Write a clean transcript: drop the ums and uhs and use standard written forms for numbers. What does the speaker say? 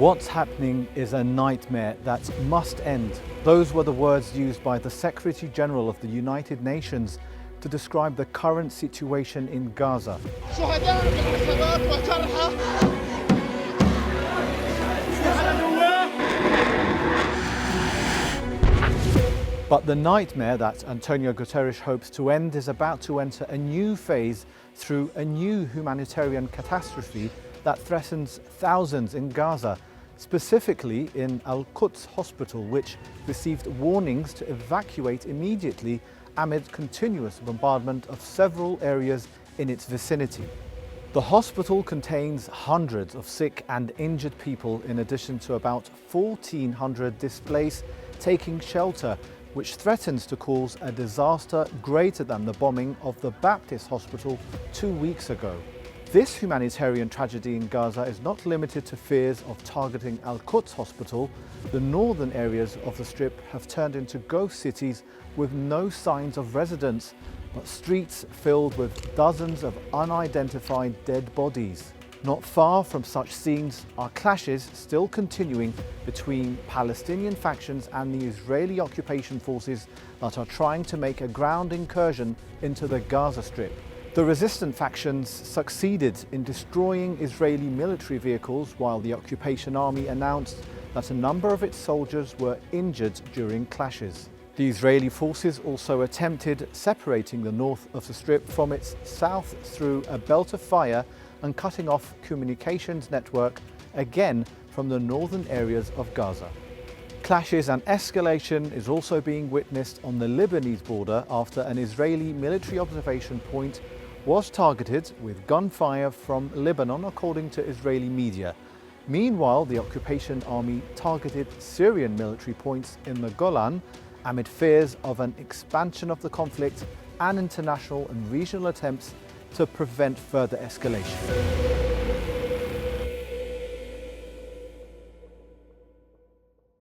What's happening is a nightmare that must end. Those were the words used by the Secretary General of the United Nations to describe the current situation in Gaza. But the nightmare that Antonio Guterres hopes to end is about to enter a new phase through a new humanitarian catastrophe that threatens thousands in Gaza, specifically in AlQuds Hospital, which received warnings to evacuate immediately amid continuous bombardment of several areas in its vicinity. The hospital contains hundreds of sick and injured people, in addition to about 1,400 displaced taking shelter, which threatens to cause a disaster greater than the bombing of the Baptist hospital 2 weeks ago. This humanitarian tragedy in Gaza is not limited to fears of targeting AlQuds Hospital. The northern areas of the Strip have turned into ghost cities with no signs of residents, but streets filled with dozens of unidentified dead bodies. Not far from such scenes are clashes still continuing between Palestinian factions and the Israeli occupation forces that are trying to make a ground incursion into the Gaza Strip. The resistant factions succeeded in destroying Israeli military vehicles, while the occupation army announced that a number of its soldiers were injured during clashes. The Israeli forces also attempted separating the north of the Strip from its south through a belt of fire and cutting off communications network, again from the northern areas of Gaza. Clashes and escalation is also being witnessed on the Lebanese border after an Israeli military observation point was targeted with gunfire from Lebanon, according to Israeli media. Meanwhile, the occupation army targeted Syrian military points in the Golan amid fears of an expansion of the conflict and international and regional attempts to prevent further escalation.